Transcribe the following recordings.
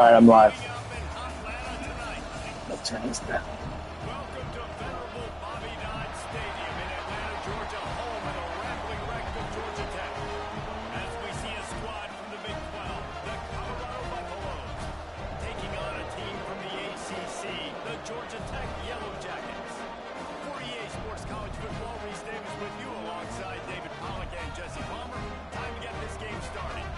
All right, I'm live. Let's turn this down. Welcome to venerable Bobby Dodd Stadium in Atlanta, Georgia, home of the rattling wreck of Georgia Tech. As we see a squad from the Big 12, the Colorado Buffaloes, taking on a team from the ACC, the Georgia Tech Yellow Jackets. For EA Sports College Football, Reese Davis with you alongside David Pollack and Jesse Palmer. Time to get this game started.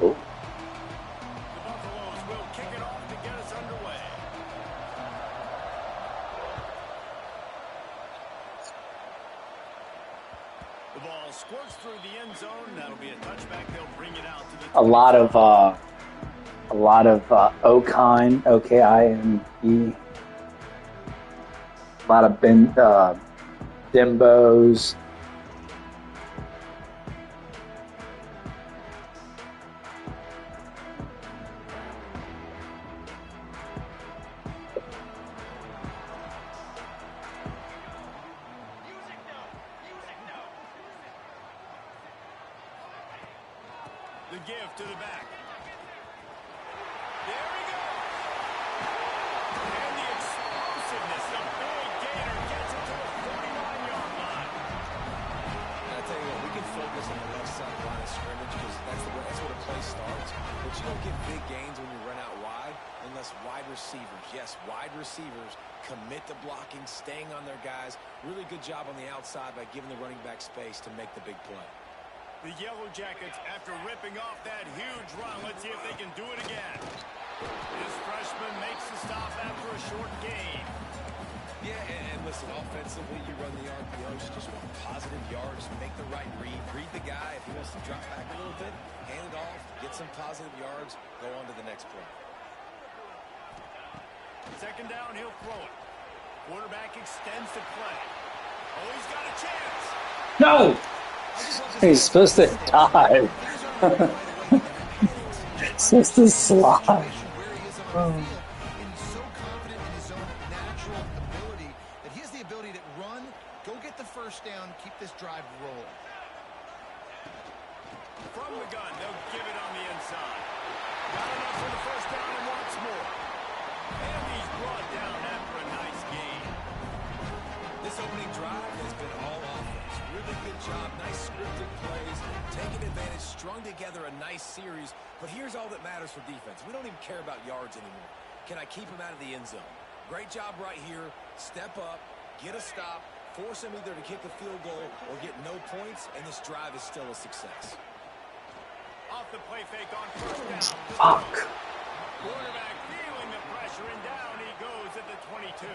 Oh. The Buffaloes will kick it off to get us underway. The ball squirts through the end zone. That'll be a touchback. They'll bring it out to the A lot of Okine, O-K-I-N-E. A lot of Dimbos. The give to the back. There we go. And the explosiveness. The big gator gets it to the 49-yard line. I tell you what, we can focus on the left side line of scrimmage because that's where the play starts. But you don't get big gains when you run out wide unless wide receivers, yes, wide receivers commit to blocking, staying on their guys. Really good job on the outside by giving the running back space to make the big play. The Yellow Jackets, after ripping off that huge run, let's see if they can do it again. This freshman makes the stop after a short gain. Yeah, and listen, offensively, you run the RPOs, you just want positive yards, make the right read the guy. If he wants to drop back a little bit, hand it off, get some positive yards, go on to the next play. Second down, he'll throw it. Quarterback extends the play. Oh, he's got a chance. No! He's supposed to dive. He's supposed to slide. Oh. So confident in his own natural ability that he has the ability to run, go get the first down, keep this drive rolling. From the gun, they'll give it on the inside. Got enough for the first down and wants more. And he's brought down after a nice gain. This opening drive has been all offense. Really good job, nice scripted plays, taking advantage, strung together a nice series. But here's all that matters for defense. We don't even care about yards anymore. Can I keep him out of the end zone? Great job right here. Step up, get a stop, force him either to kick a field goal or get no points, and this drive is still a success. Off the play fake on first down. Fuck. Quarterback feeling the pressure, and down he goes at the 22.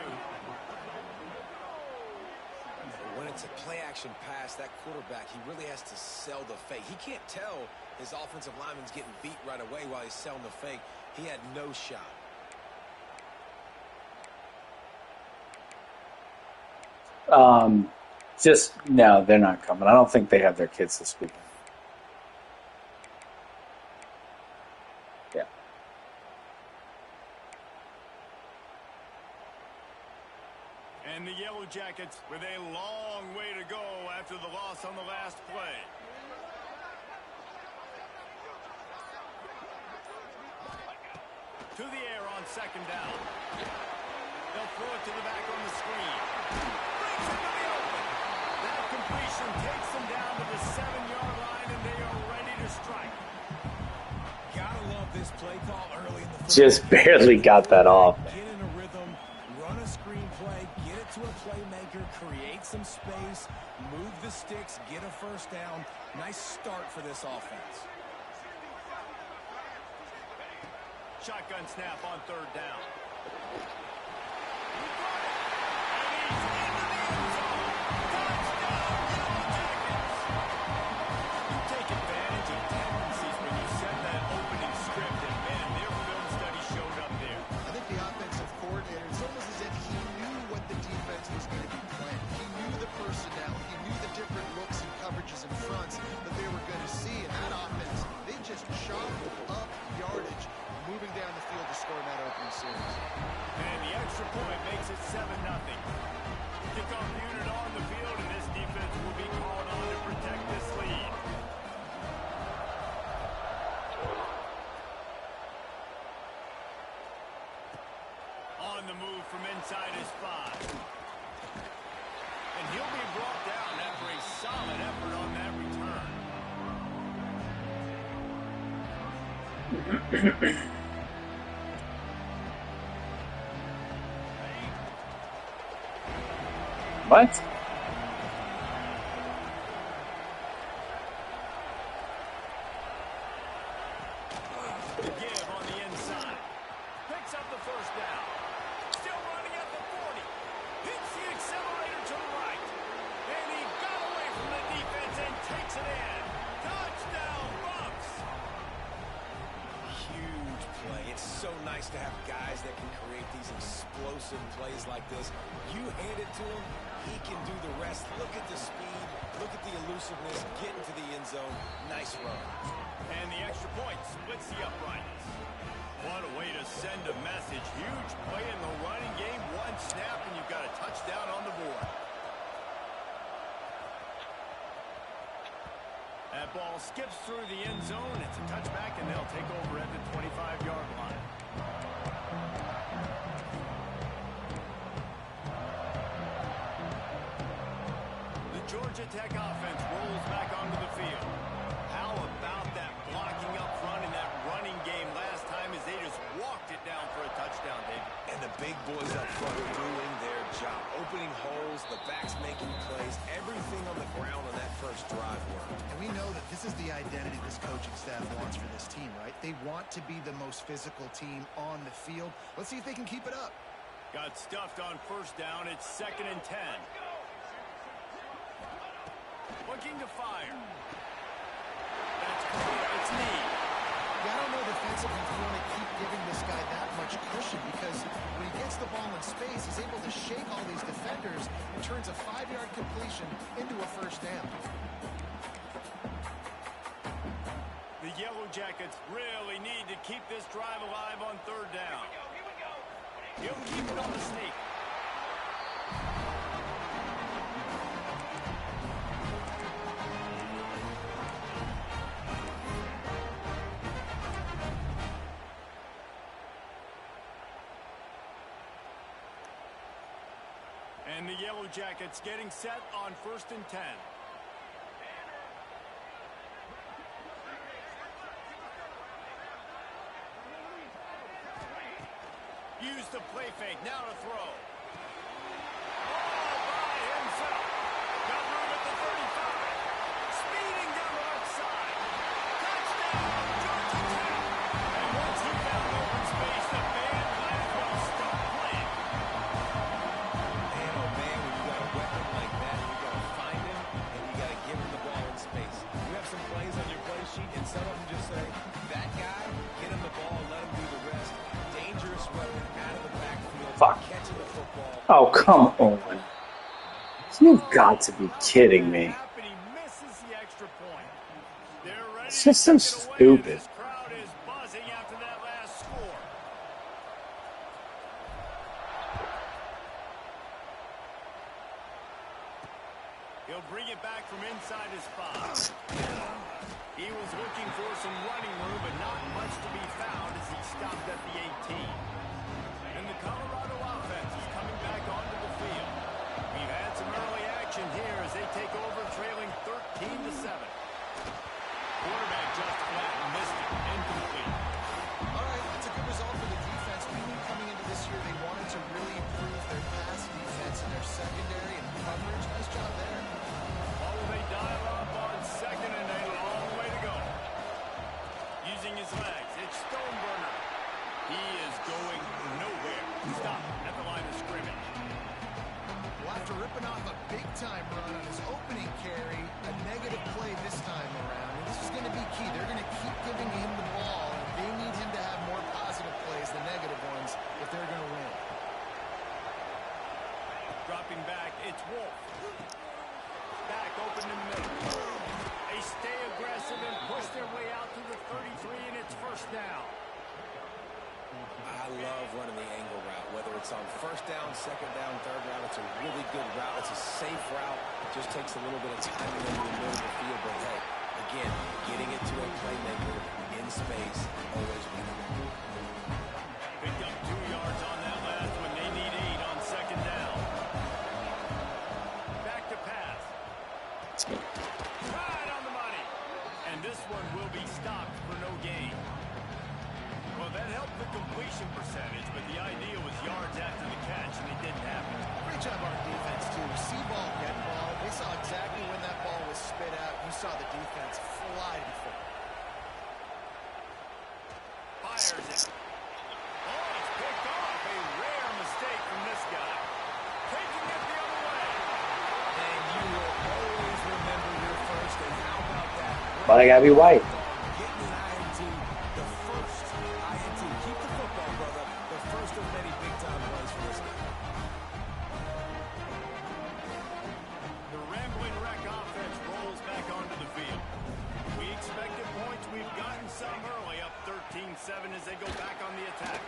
When it's a play-action pass, that quarterback, he really has to sell the fake. He can't tell his offensive lineman's getting beat right away while he's selling the fake. He had no shot. No, they're not coming. I don't think they have their kids this weekend. Yeah. And the Yellow Jackets with a long way to go after the loss on the last play. To the air on second down. They'll throw it to the back on the screen. Brings it to the open. That completion takes them down to the 7-yard line, and they are ready to strike. Gotta love this play call early in the Just barely got that off. Get in a rhythm, run a screen play, get it to a playmaker, create some space, move the sticks, get a first down. Nice start for this offense. Shotgun snap on third down. You take advantage of tendencies when you set that opening script, and man, their film study showed up there. I think the offensive coordinator, it's almost as if he knew what the defense was going to be playing. He knew the personnel. He knew the different looks and coverages and fronts that they were going to see. And that offense, they just chopped up yardage, moving down the field to score in that opening series. And the What? The give on the inside. Picks up the first down. Still running at the 40. Hits the accelerator to the right. And he got away from the defense and takes it in. Touchdown, Bucks. Huge play. It's so nice to have guys that can create these explosive plays like this. You hand it to him, he can do the rest. Look at the speed. Look at the elusiveness. Get into the end zone. Nice run. And the extra point splits the uprights. What a way to send a message. Huge play in the running game. One snap and you've got a touchdown on the board. That ball skips through the end zone. It's a touchback and they'll take over at the 25-yard line. The Georgia Tech offense rolls back onto the field. How about that blocking up front in that running game last time as they just walked it down for a touchdown, David? And the big boys up front are doing their job. Opening holes, the backs making plays. Everything on the ground on that first drive worked. And we know that this is the identity this coaching staff wants for this team, right? They want to be the most physical team on the field. Let's see if they can keep it up. Got stuffed on first down. It's 2nd and 10. Looking to fire. That's clear. It's need. Yeah, I don't know defensively if you want to keep giving this guy that much cushion because when he gets the ball in space, he's able to shake all these defenders and turns a 5-yard completion into a first down. The Yellow Jackets really need to keep this drive alive on 3rd down. He'll keep it on the sneak. And the Yellow Jackets getting set on 1st and 10. Use the play fake. Now to throw. All by himself. Got room at the 35. Speeding down the left side. Touchdown, Georgia Tech. And once he found open space, the band might as well stop playing. Man, oh man, when you got a weapon like that, you got to find him and you got to give him the ball in space. You have some plays on your play sheet, and some of them just say, that guy, get him the ball, let him do the rest. Dangerous weapon out of the backfield. Fuck. Catching the football. Oh, come on. You've got to be kidding me. And he misses the extra point. They're ready It's just so to take it away. stupid. This crowd is buzzing after that last score. He'll bring it back from inside his spot. He was looking for some running room, but not much to be found as he stopped at the 18. And the Colorado offense is coming back onto the field. We've had some early action here as they take over trailing 13-7. Quarterback just flat and missed it. Incomplete. All right, that's a good result for the defense. We knew coming into this year they wanted to really improve their pass defense and their secondary and coverage. Nice job there. Oh, they dial up on 2nd and a long way to go. Using his legs, it's Stoneburner. He is going nowhere. Stop at the line of scrimmage. Well, after ripping off a big-time run on his opening carry, a negative play this time around. And this is going to be key. They're going to keep giving him the ball. And they need him to have more positive plays than negative ones if they're going to win. Dropping back, it's Wolf. Back open in the middle. They stay aggressive and push their way out to the 33, and it's first down. I love running the angle route, whether it's on 1st down, 2nd down, 3rd down. It's a really good route. It's a safe route. It just takes a little bit of time to get into the middle of the field. But hey, again, getting it to a playmaker in space, always winning. Picked up 2 yards on that last one. They need 8 on 2nd down. Back to pass. Right on the money. And this one will be stopped for no gain. But I gotta be white. Getting an INT, the first INT. Keep the football, brother. The first of many big-time runs for this guy. The rambling wreck offense rolls back onto the field. We expected points. We've gotten some early, up 13-7 as they go back on the attack.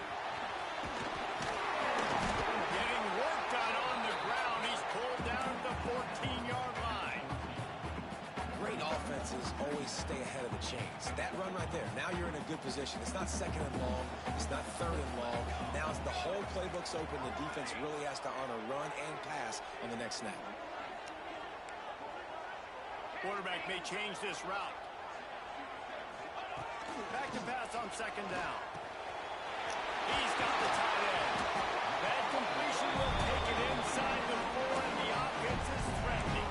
Getting work done on the ground. He's pulled down at the 14-yard line. Great offenses always stay ahead of the chains. That run right there, now you're in a good position. It's not second and long. It's not third and long. Now it's the whole playbook's open. The defense really has to honor run and pass on the next snap. Quarterback may change this route. Back to pass on second down. He's got the tight end. That completion will take it inside the 4, and the offense is threatening.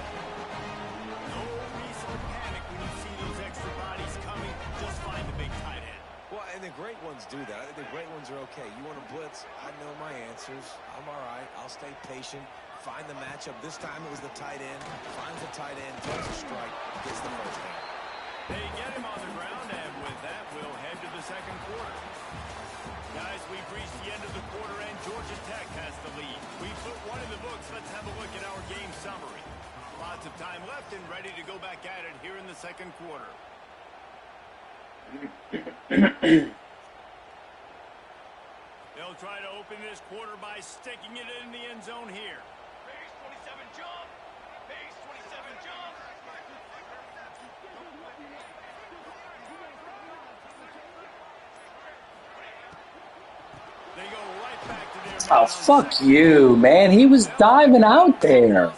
No reason to panic when you see those extra bodies coming. Just find the big tight end. Well, and the great ones do that. I think the great ones are okay. You want to blitz? I know my answers. I'm all right. I'll stay patient. Find the matchup. This time it was the tight end. Finds the tight end, takes a strike, gets the first down. They get him on the ground, and with that, we'll head to the second quarter. Guys, we've reached the end of the quarter, and Georgia Tech has the lead. We put one in the books. Let's have a look at our game summary. Lots of time left and ready to go back at it here in the second quarter. They'll try to open this quarter by sticking it in the end zone here. Base 27 jump. Base 27 jump. They go right back to their Oh, fuck you, man. He was diving out there. All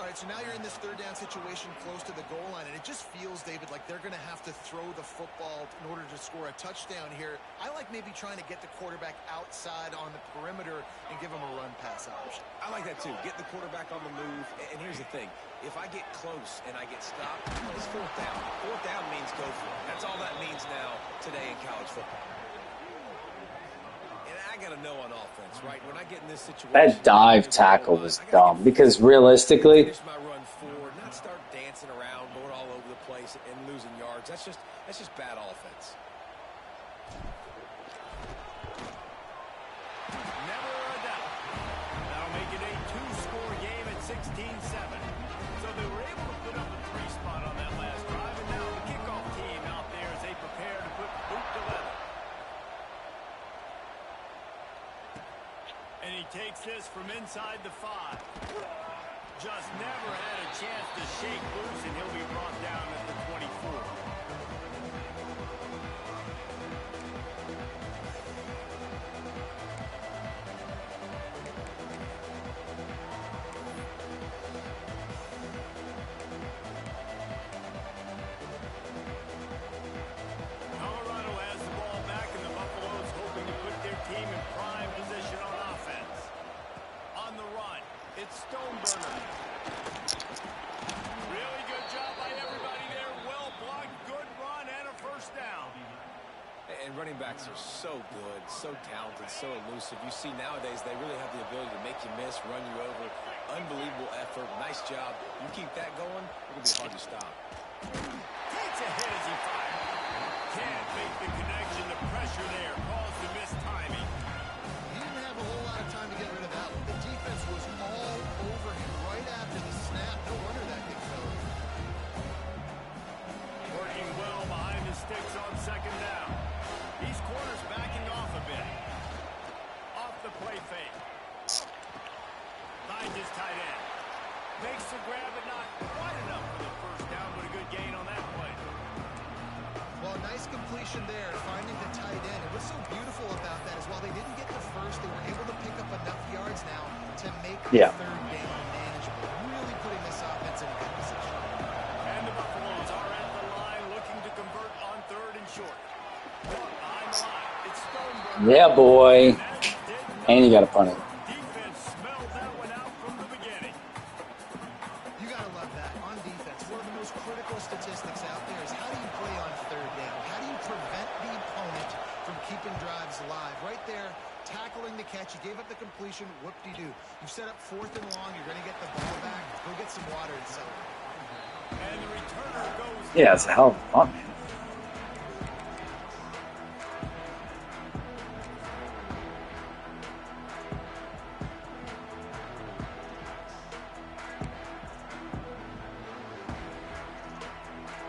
right, so now you're in this third down situation close to the goal line, and it just feels, David, like they're going to have to throw the football in order to score a touchdown here. I like maybe trying to get the quarterback outside on the perimeter and give him a run-pass option. I like that, too. Get the quarterback on the move. And here's the thing. If I get close and I get stopped, it's fourth down. Fourth down means go for it. That's all that means now today in college football. I got to know on offense, right? When I get in this situation, That dive tackle was dumb because realistically, finish my run forward, not start dancing around, going all over the place and losing yards. That's just bad offense. Never a doubt. That'll make it a 2-score game at 16-7. So they were able to put up a 3 spot on that last drive, and now the kickoff team out there as they prepare to put boot to leather. And he takes this from inside the 5. Just never had a chance to shake loose, and he'll be brought down at the 24. Colorado has the ball back, and the Buffaloes hoping to put their team in prime position on offense. On the run, it's Stoneburner. Really good job by everybody there. Well blocked, good run, and a first down. And running backs are so good, so talented, so elusive. You see nowadays they really have the ability to make you miss, run you over. Unbelievable effort. Nice job. You keep that going, it'll be hard to stop. Takes a hit as he fires. Can't make the connection. The pressure there caused the missed timing. He didn't have a whole lot of time to get rid of that one. The defense was all over him right after the snap. No wonder that thing fell. Working well behind the sticks on second down. These corners backing off a bit. Off the play fake. Finds his tight end. Makes the grab, but not quite enough for the first down, but a good gain on that play. Well, nice completion there, finding the tight end. And what's so beautiful about that is while they didn't get the first, they were able to pick up enough yards now to make the third down manageable. Really putting this offense in a good position. And the Buffaloes are at the line looking to convert on third and short. Behind the line, it's Stoneburner. yeah, boy. And you got to punt it. Defense smelled that one out from the beginning. You got to love that. On defense, one of the most critical statistics out there is how do you play on third down? How do you prevent the opponent from keeping drives alive? Right there, tackling the catch. You gave up the completion. Whoop-de-doo. You've set up fourth and long. You're going to get the ball back. Go get some water and celebrate. And the returner goes Yeah, it's a hell of a punt, man.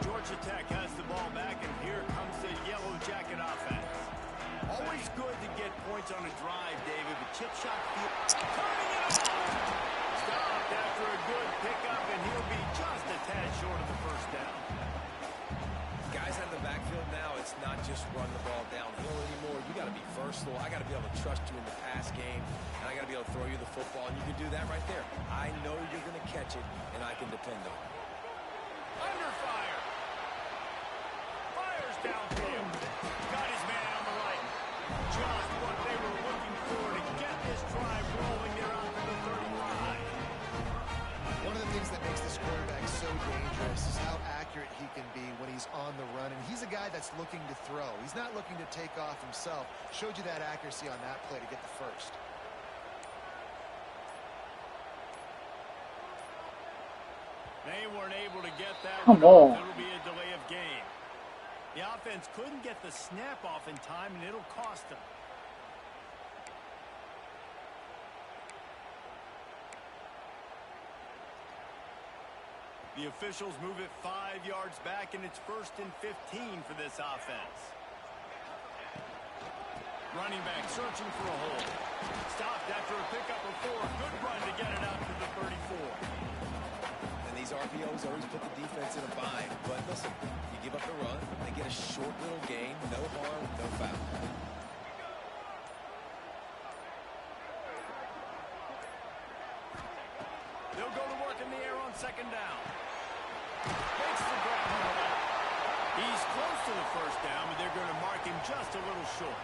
Georgia Tech has the ball back, and here comes the Yellow Jacket offense. Always good to get points on a drive, David, but chip shot field. Turning it off! Stopped after a good pickup, and he'll be just a tad short of the first down. Guys out of the backfield now, it's not just run the ball downhill anymore. You got to be versatile. I got to be able to trust you in the pass game, and I got to be able to throw you the football, and you can do that right there. I know you're going to catch it, and I can depend on it. Under fire. Fires downfield. Got his man on the right. Just what they were looking for to get this drive rolling there out to the 35. One of the things that makes this quarterback so dangerous is how accurate he can be when he's on the run. And he's a guy that's looking to throw. He's not looking to take off himself. Showed you that accuracy on that play to get the first. They weren't able to get that Come one off. on. It'll be a delay of game. The offense couldn't get the snap off in time, and it'll cost them. The officials move it 5 yards back, and it's 1st and 15 for this offense. Running back searching for a hole. Stopped after a pickup of 4. Good run to get it out to the 34. These RPOs always put the defense in a bind, but listen, you give up the run, they get a short little gain, no harm, no foul. They'll go to work in the air on 2nd down. Makes the grab on the left. He's close to the 1st down, but they're going to mark him just a little short.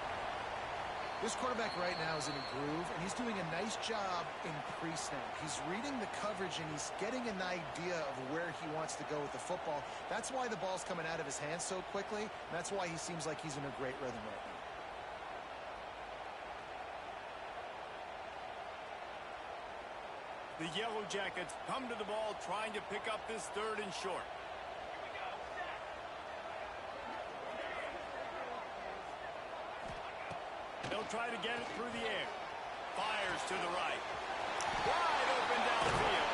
This quarterback right now is in a groove, and he's doing a nice job in pre-snap. He's reading the coverage, and he's getting an idea of where he wants to go with the football. That's why the ball's coming out of his hands so quickly, and that's why he seems like he's in a great rhythm right now. The Yellow Jackets come to the ball trying to pick up this 3rd and short. They'll try to get it through the air. Fires to the right. Wide open downfield.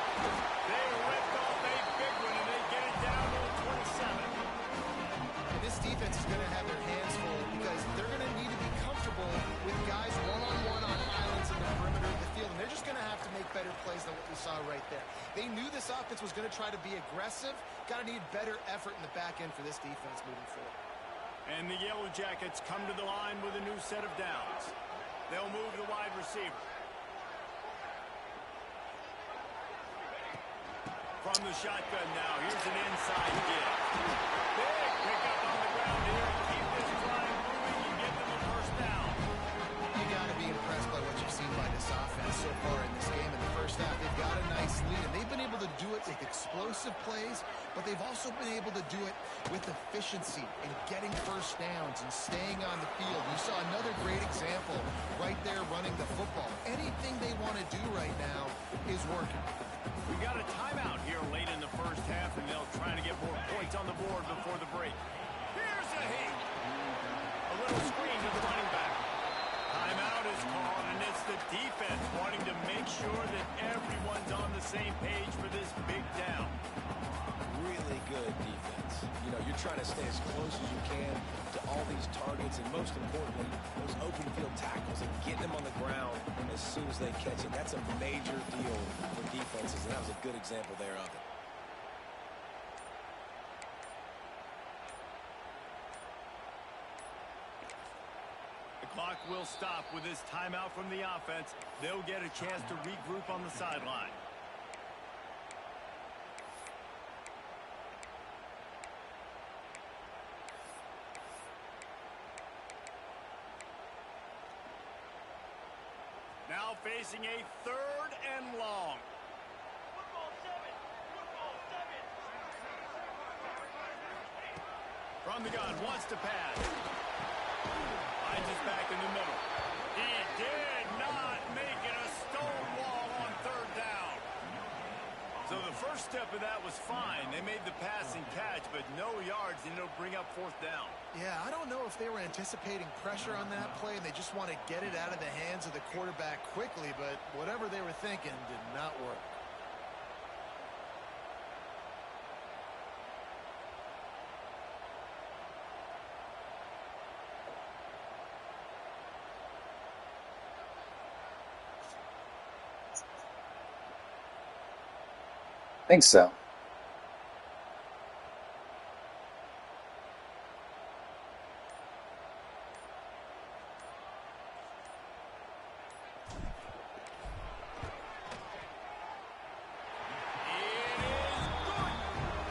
They ripped off a big one, and they get it down to the 27. And this defense is going to have their hands full because they're going to need to be comfortable with guys one-on-one on islands in the perimeter of the field, and they're just going to have to make better plays than what we saw right there. They knew this offense was going to try to be aggressive. Got to need better effort in the back end for this defense moving forward. And the Yellow Jackets come to the line with a new set of downs. They'll move the wide receiver. From the shotgun now, here's an inside give. Big pickup on the ground here. Keep this drive moving and get them a 1st down. You got to be impressed by what you've seen by this offense so far in this game. In the first half, they've got a nice lead, and they've been able to do it with explosive plays, but they've also been able to do it with efficiency and getting 1st downs and staying on the field. You saw another great example right there running the football. Anything they want to do right now is working. We've got a timeout here late in the 1st half, and they'll try to get more points on the board before the break. Here's a hit. A little screen to the running back. Timeout is called, and it's the defense wanting to make sure that everyone's on the same page for this big down. Really good defense. You know, you're trying to stay as close as you can to all these targets, and most importantly, those open field tackles and getting them on the ground as soon as they catch it. That's a major deal for defenses, and that was a good example there of it. The clock will stop with this timeout from the offense. They'll get a chance to regroup on the sideline. Now facing a 3rd and long. Football 7. Football 7. From the gun, wants to pass. Finds his back in the middle. He did not make it a stone wall on 3rd down. So the first step of that was fine. They made the pass and catch, but no yards, and it'll bring up fourth down. Yeah, I don't know if they were anticipating pressure on that play, and they just want to get it out of the hands of the quarterback quickly, but whatever they were thinking did not work. I think so.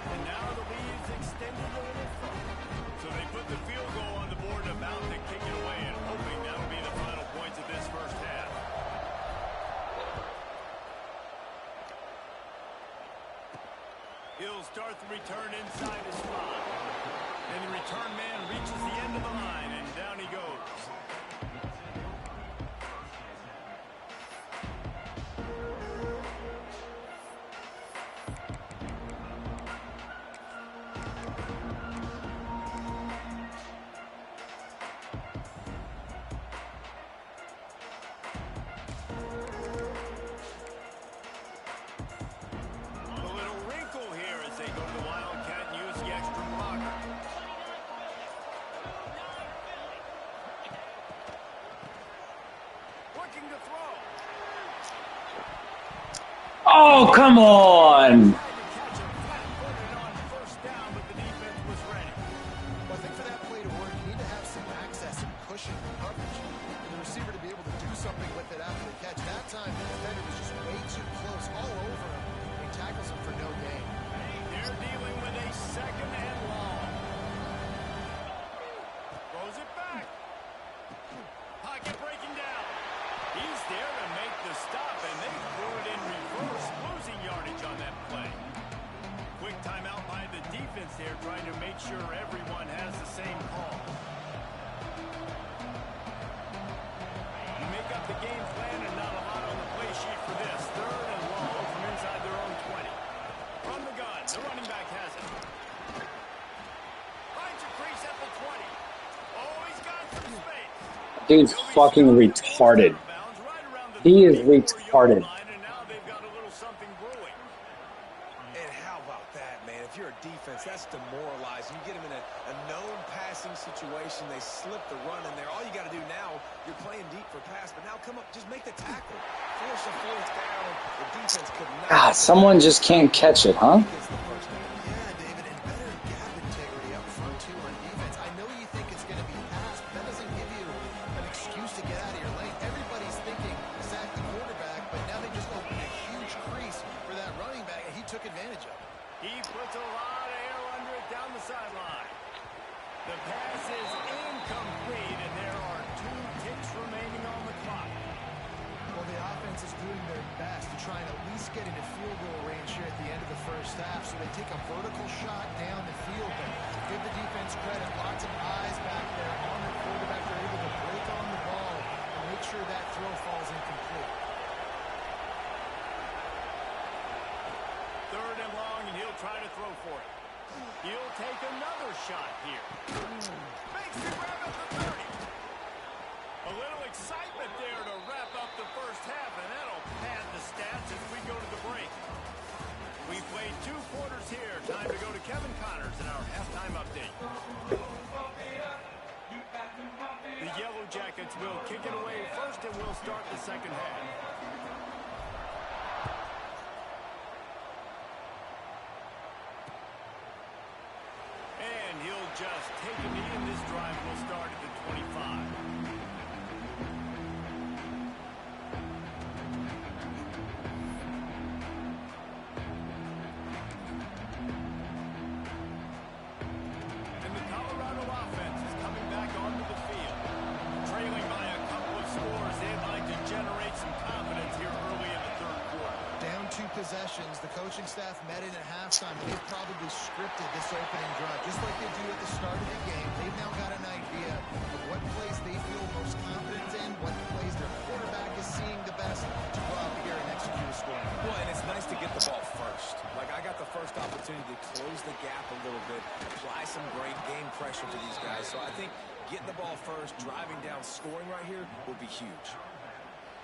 And now the lead's extended a little further. So they put the field goal on the board and about to kick it away and hoping that'll be the final points of this first half. He'll start the return inside his spot. And the return man reaches the end of the line, and down he goes. A little wrinkle here as they go to the Wildcat and use the extra blocker. Looking to throw. Oh, come on! Tried to catch him flat-footed on first down, but the defense was ready. Well, I think for that play to work, you need to have some access and cushion and coverage. For the receiver to be able to do something with it after the catch. That time, the defender was just way too close, all over him. He tackles him for no gain. They're dealing with a second and long. Throws it back. Pocket breaking down. He's there to make the stop, and they threw it in reverse, losing yardage on that play. Quick timeout by the defense there, trying to make sure everyone has the same call. You make up the game plan and not a lot on the play sheet for this. Third and long from inside their own 20. From the gun, the running back has it. Finds a crease at the 20. Oh, he's got some space. Dude's fucking retarded. He is retarded. And now they've got a little something brewing. And how about that, man? If you're a defense, that's demoralizing. You get them in a known passing situation. They slip the run in there. All you got to do now, you're playing deep for pass, but now come up, just make the tackle. Force a fourth down. The defense could not. God, someone just can't catch it, huh? Gets the first down. Yeah, David, and better gap integrity up front, too, on defense. I know you think it's going to be passed, but that doesn't give you an excuse to get out of your lane. Everybody's thinking sack the quarterback, but now they just opened a huge crease for that running back, and he took advantage of it. He puts a lot of air under it down the sideline. The pass is incomplete, and there are 2 ticks remaining on the clock. Well, the offense is doing their best to try and at least get into field goal range here at the end of the first half, so they take a vertical shot down the field, but give the defense credit. Lots of eyes back there on the quarterback. They're able to break on the ball and make sure that throw falls incomplete. Third and long, and he'll try to throw for it. He'll take another shot here. Makes the grab at the 30. A little excitement there to wrap up the first half, and that'll pad the stats as we go to the break. We played 2 quarters here. Time to go to Kevin Connors in our halftime update. The Yellow Jackets will kick it away first, and we'll start the second half. And he'll just take a knee, and this drive will start at the 25. And the Colorado offense is coming back onto the field. Trailing by a couple of scores, they'd like to generate some confidence here early in the third quarter. Down 2 possessions, the coaching staff met in at halftime. They've probably scripted this opening drive, just like they do at the start of the game. They've now got an idea of what plays they feel most confident in, what plays their quarterback is seeing the best to go out here and execute a score. Well, and it's nice to get the ball first. Like opportunity to close the gap a little bit, apply some great game pressure to these guys. So I think getting the ball first, driving down, scoring right here will be huge.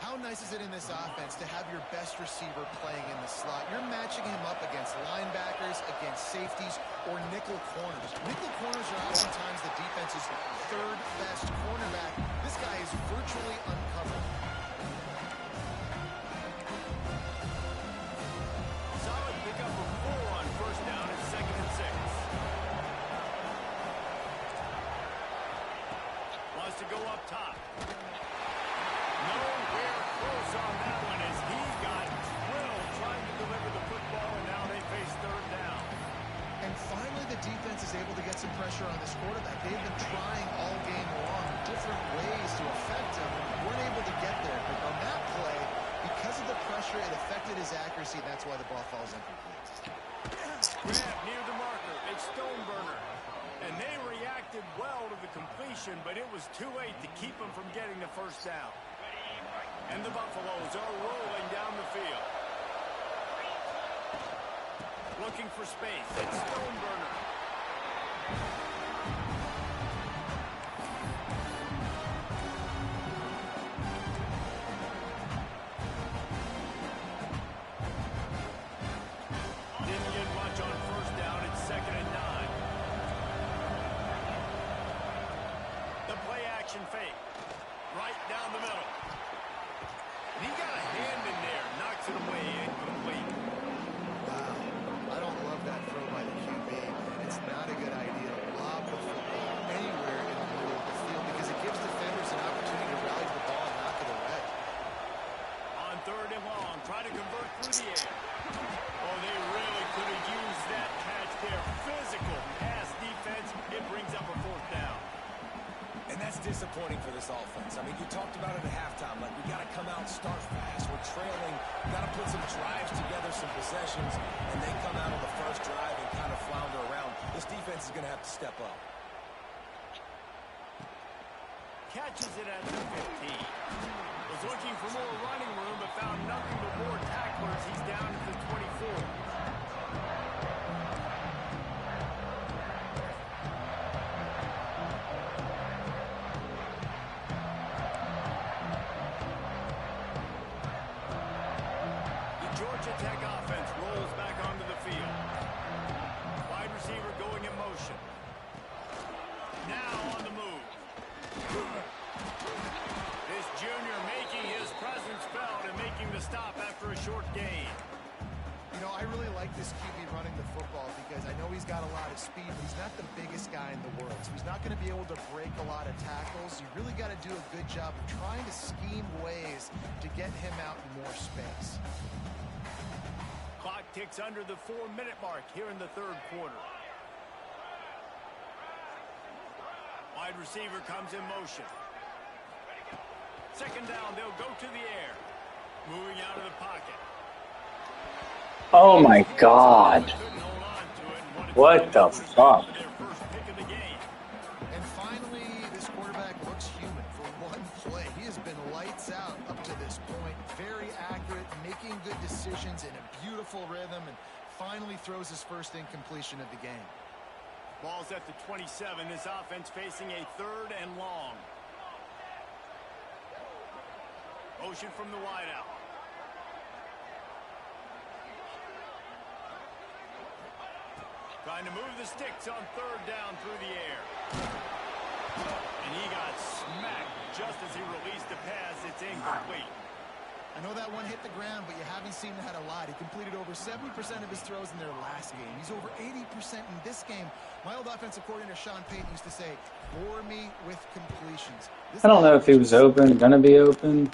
How nice is it in this offense to have your best receiver playing in the slot? You're matching him up against linebackers, against safeties, or nickel corners. Nickel corners are oftentimes the defense's third best cornerback. This guy is virtually uncovered. Solid pickup of 4 on first down at 2nd and 6. Wants to go up top. Nowhere close on that one as he got drilled trying to deliver the football, and now they face 3rd down. And finally, the defense is able to get some pressure on this quarterback. They've been trying all game long different ways to affect him. Weren't able to get there. But on that play, because of the pressure, it affected his accuracy, and that's why the ball falls incomplete. Grab near the marker. It's Stoneburner. And they reacted well to the completion, but it was too late to keep them from getting the first down. And the Buffaloes are rolling down the field. Looking for space. It's Stoneburner. Didn't get much on first down. It's 2nd and 9. The play action fake. Right down the middle. He got a hand in there, knocks it away, incomplete. Wow, I don't love that throw by the QB. It's not a good idea to lob the football anywhere in the middle of the field because it gives defenders an opportunity to rally to the ball and knock it away. On 3rd and long, try to convert through the air. Oh, they really could have used that catch there. Physical pass defense. It brings up a 4th down. And that's disappointing for this offense. I mean, you talked about it at halftime. Like, we got to come out, start fast. We're trailing. Got to put some drives together, some possessions, and they come out on the first drive and kind of flounder around. This defense is going to have to step up. Catches it at the 15. Was looking for more running room, but found nothing but more tacklers. He's down at the 24. Georgia Tech offense rolls back onto the field. Wide receiver going in motion. Now on the move. This junior making his presence felt and making the stop after a short gain. You know, I really like this QB running the football because I know he's got a lot of speed, but he's not the biggest guy in the world. So he's not going to be able to break a lot of tackles. You really got to do a good job of trying to scheme ways to get him out in more space. Clock ticks under the 4-minute mark here in the 3rd quarter. Wide receiver comes in motion. 2nd down, they'll go to the air. Moving out of the pocket. Oh my God. What the fuck? And finally, this quarterback looks human for one play. He has been lights out up to this point. Very accurate, making good decisions in a beautiful rhythm, and finally throws his first incompletion of the game. Ball's at the 27. This offense facing a 3rd and long. Motion from the wideout. Trying to move the sticks on 3rd down through the air. And he got smacked just as he released the pass. It's incomplete. I know that one hit the ground, but you haven't seen that a lot. He completed over 70% of his throws in their last game. He's over 80% in this game. My old offensive coordinator, Sean Payton, used to say, bore me with completions. I don't know if he was open, gonna be open.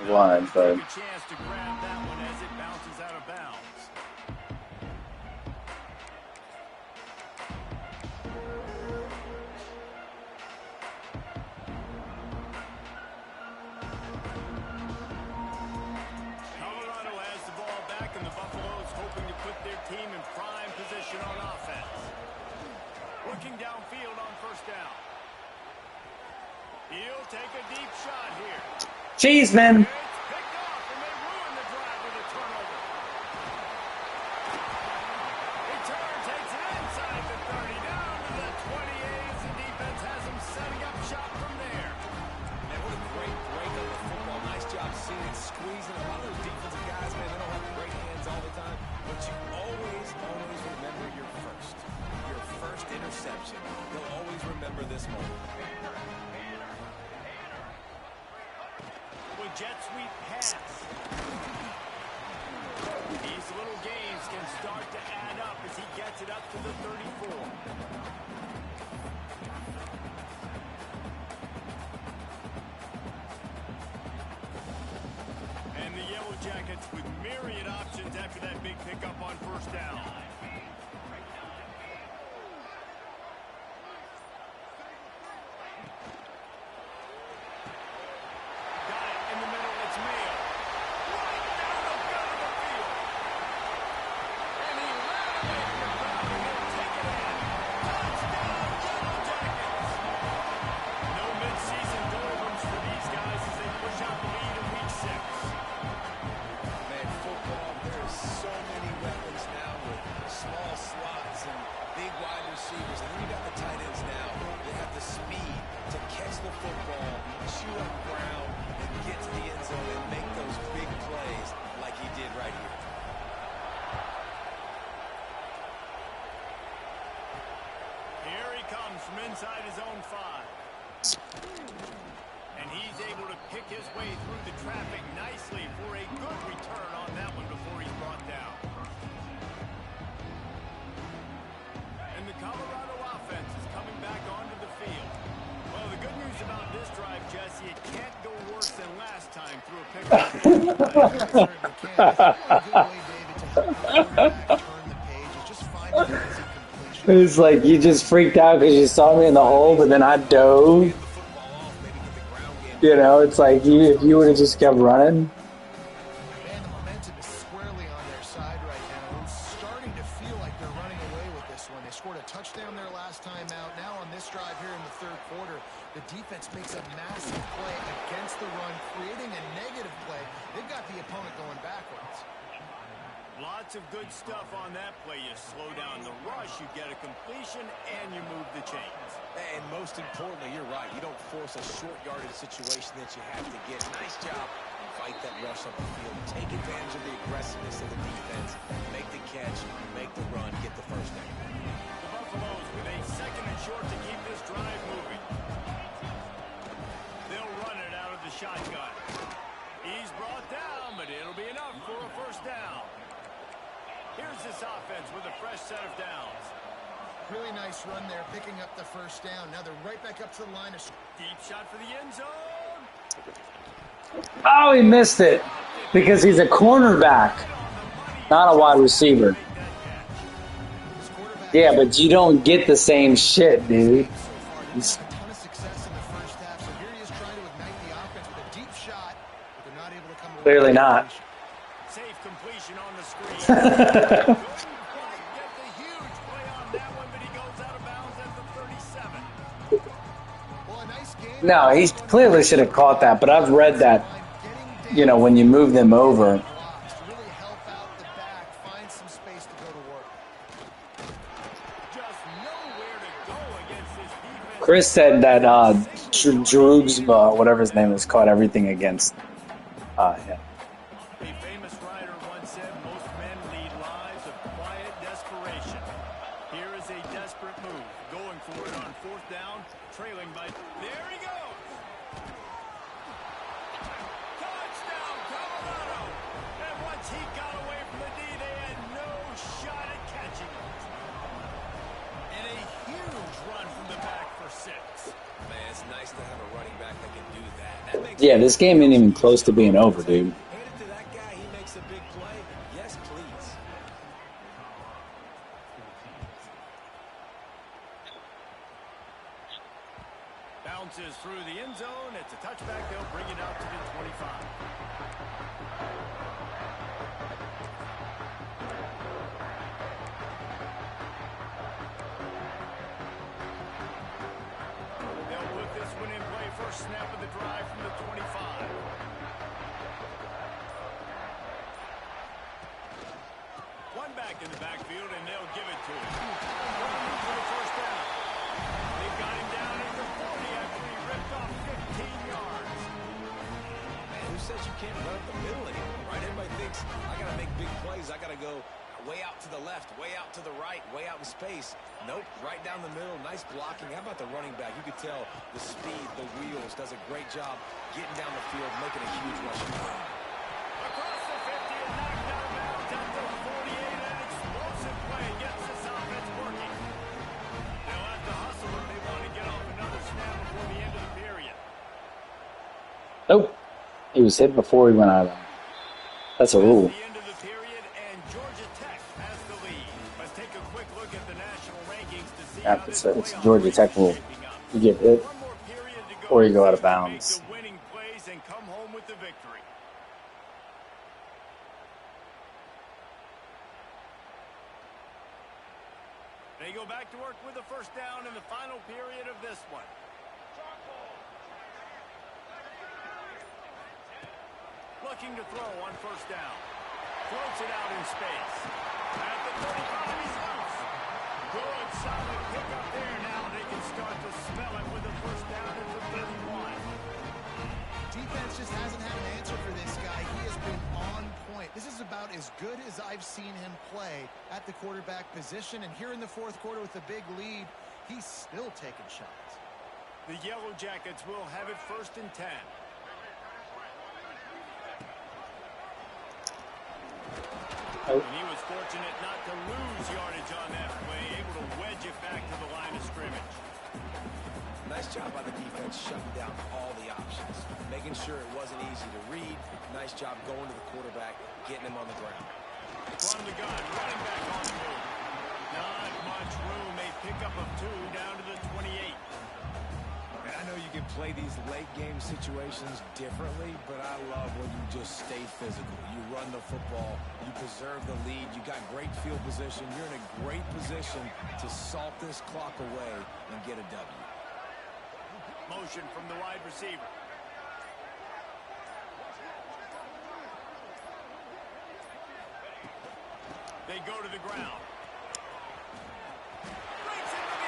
Why, but... A chance to grab that one as it bounces out of bounds. Looking downfield on first down. He'll take a deep shot here. Jeez, man. It's picked off, and they ruin the drive with a turnover. savor this moment. With jet sweep pass. These little games can start to add up as he gets it up to the 34. And the Yellow Jackets with myriad options after that big pickup on first down. From inside his own 5. And he's able to pick his way through the traffic nicely for a good return on that one before he's brought down. And the Colorado offense is coming back onto the field. Well, the good news about this drive, Jesse, it can't go worse than last time through a pickup. It's like you just freaked out because you saw me in the hole, but then I dove. You know, it's like if you would have just kept running. Man, the momentum is squarely on their side right now. It's starting to feel like they're running away with this one. They scored a touchdown their last time out. Now on this drive here in the third quarter, the defense makes a massive play against the run, creating a negative play. They've got the opponent going backwards. Lots of good stuff on that play. You slow down the rush, you get a completion, and you move the chains. And most importantly, you're right. You don't force a short yardage situation that you have to get. Nice job. Fight that rush up the field. Take advantage of the aggressiveness of the defense. Make the catch, make the run, get the first down. The Buffaloes with a second and short to keep this drive moving. They'll run it out of the shotgun. He's brought down, but it'll be enough for a first down. Here's this offense with a fresh set of downs. Really nice run there, picking up the first down. Now they're right back up to the line of... Deep shot for the end zone. Oh, he missed it because he's a cornerback, not a wide receiver. Yeah, but you don't get the same shit, dude. A ton of success in the first half, so here he is trying to ignite the offense with a deep shot, but they're not able to come away. Clearly not. Safe completion on the screen. Couldn't quite get the huge play on that one, but he goes out of bounds at the 37. Well, a nice game. No, he clearly should have caught that, but I've read that, you know, when you move them over. To really help out the back, find some space to go to work. Just nowhere to go against this defense. Chris said that Droogs, whatever his name is, caught everything against him. A famous writer once said, most men lead lives of quiet desperation. Here is a desperate move. Going for it on fourth down, trailing by... There he goes! Touchdown, Colorado! And once he got away from the D, they had no shot at catching it. And a huge run from the back for 6. Man, it's nice to have a running back that can do that. That makes Yeah, this game ain't even close to being over, dude. Hand it to that guy, he makes a big play. Yes, please. Bounces through the end zone. It's a touchback. They'll bring it out to the 25. They'll put this one in play. First snap of the drive from the 25. One back in the backfield, and they'll give it to him. For the first down. They've got him down at the 40 after he ripped off 15 yards. Man, who says you can't run up the middle anymore, right? Everybody thinks, I got to make big plays. I got to go way out to the left, way out to the right, way out in space. Nope, right down the middle. Nice blocking. How about the running back? You could tell the speed, the wheels, does a great job getting down the field, making a huge rushing play. Across the 50 and knocked out of bounds at the 48. An explosive play gets this offense working. They'll have to hustle if they want to get off another snap before the end of the period. Nope. He was hit before he went out of bounds. That's a rule. The end of the period, and Georgia Tech has the lead. Let's take a quick look at the national rankings to see how this It's playoff Georgia race Tech is rule. shaping up. You get hit One more period to go or you go out of to make bounds. the winning plays and come home with the victory. They go back to work with a first down in the final period of this one. Looking to throw on first down. Floats it out in space. At the 35, he's loose. Good, solid pickup there. Now they can start to smell it with a first down at the 31. Defense just hasn't had an answer for this guy. He has been on point. This is about as good as I've seen him play at the quarterback position. And here in the fourth quarter with a big lead, he's still taking shots. The Yellow Jackets will have it 1st and 10. Oh. And he was fortunate not to lose yardage on that play, able to wedge it back to the line of scrimmage. Nice job by the defense shutting down all the options, making sure it wasn't easy to read. Nice job going to the quarterback, getting him on the ground. From the gun, running back on the move. Not much room. They pick up of 2 down to the 28. And I know you can play these late game situations differently, but I love when you just stay physical. You run the football, you preserve the lead, you got great field position. You're in a great position to salt this clock away and get a W. Motion from the wide receiver. They go to the ground.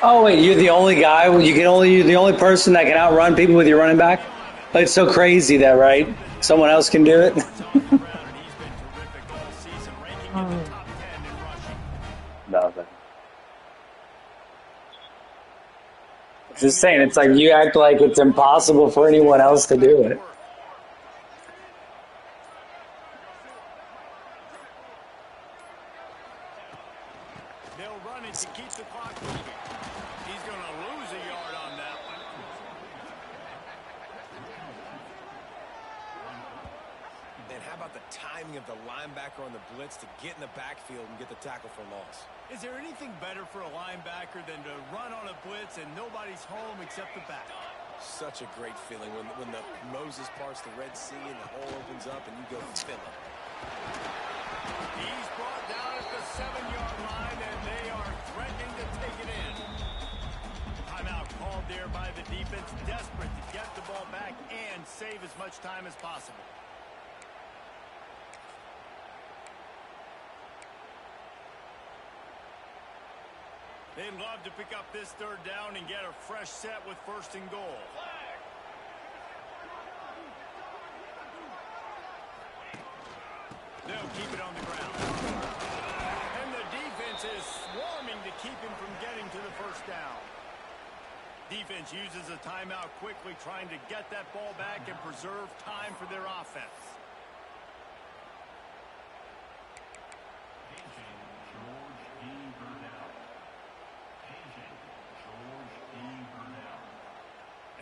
Oh wait, you're the only guy. You're the only person that can outrun people with your running back. It's so crazy that right? Someone else can do it. Nothing. Just saying, it's like you act like it's impossible for anyone else to do it. They'll run it to keep the clock moving. He's going to lose a yard on that one. And how about the timing of the linebacker on the blitz to get in the backfield and get the tackle for loss? Is there anything better for a linebacker than to run on a blitz and nobody's home except the back? Such a great feeling when the Moses parts the Red Sea and the hole opens up and you go fill it. He's brought down at the 7-yard line, and they are threatening to take it in. Timeout called there by the defense, desperate to get the ball back and save as much time as possible. They'd love to pick up this 3rd down and get a fresh set with 1st and goal. They'll keep it on the ground. And the defense is swarming to keep him from getting to the 1st down. Defense uses a timeout quickly, trying to get that ball back and preserve time for their offense.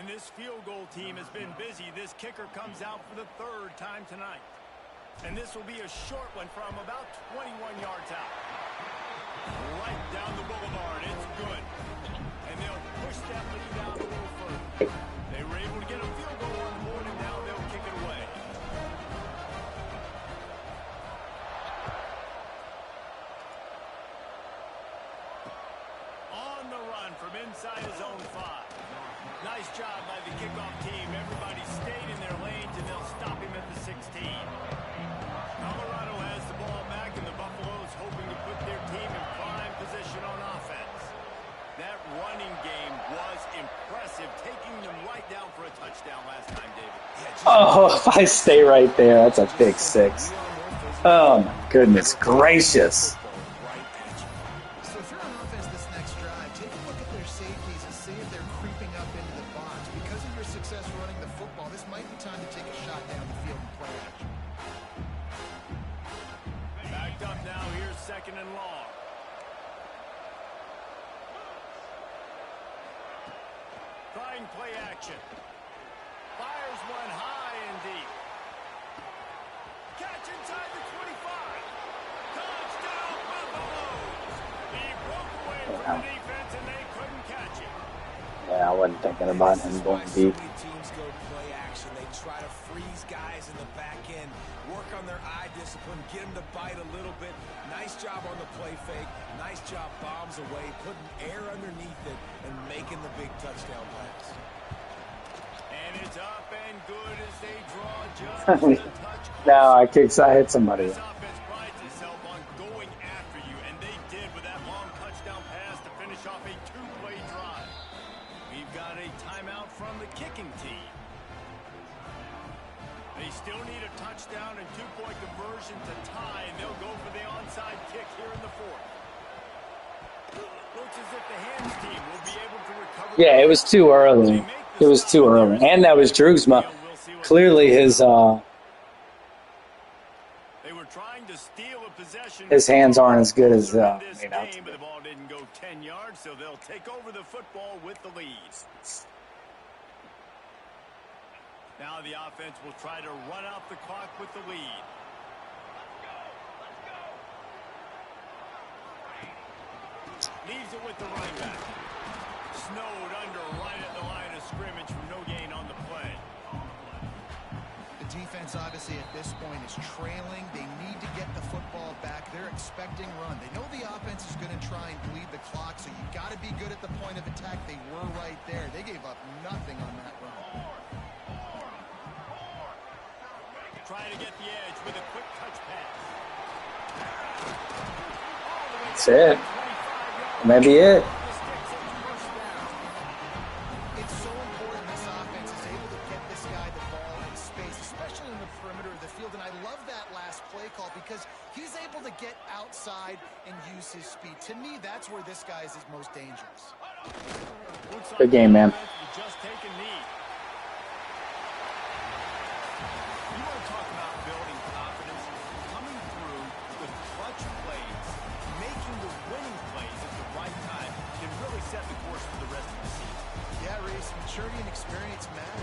And this field goal team has been busy. This kicker comes out for the 3rd time tonight. And this will be a short one from about 21 yards out. Right down the boulevard. It's good. And they'll push that lead out a little further. They were able to get a field goal on the board, and now they'll kick it away. On the run from inside his own 5. Nice job by the kickoff team. Everybody stayed in their lanes, and they'll stop him at the 16. Colorado has the ball back, and the Buffaloes hoping to put their team in prime position on offense. That running game was impressive, taking them right down for a touchdown last time, David. Oh, if I stay right there, that's a big 6. Oh my goodness gracious. So if you're on offense this next drive, second and long. Trying play action. Fires one high and deep. Catch inside the 25. Touchdown, Buffaloes. He broke away from the defense and they couldn't catch him. Yeah, I wasn't thinking about him going deep. So many teams go play action. They try to freeze guys in the back end, work on their eye discipline, get them to bite a little bit. Nice job on the play fake. Nice job bombs away, putting air underneath it, and making the big touchdown pass. And it's up and good as they draw just a touch closer. Now I hit somebody. This offense prides itself on going after you, and they did with that long touchdown pass to finish off a two-play drive. We've got a timeout from the kicking team. They still need a touchdown and two-point conversion to tie, and they'll go for the onside kick here in the fourth. Looks as if the hands team will be able to recover. Yeah, it was too early. It was too early. And that was Droogsma. Clearly his They were trying to steal a possession. his hands aren't as good as in this made out to game, be. but the ball didn't go 10 yards, so they'll take over the football with the lead. Now the offense will try to run out the clock with the lead. Leaves it with the running back. Snowed under right at the line of scrimmage from no gain on the play. The defense, obviously, at this point is trailing. They need to get the football back. They're expecting run. They know the offense is going to try and bleed the clock, so you got to be good at the point of attack. They were right there. They gave up nothing on that run. Trying to get the edge with a quick touch pass. That's it. Maybe it. It's so important this offense is able to get this guy the ball in space, especially in the perimeter of the field. And I love that last play call because he's able to get outside and use his speed. To me, that's where this guy is his most dangerous. Good game, man. Just take a knee. You want to talk about building confidence? Coming through with clutch plays, making the winning plays at the right time can really set the course for the rest of the season. Yeah, Reese, maturity and experience matter.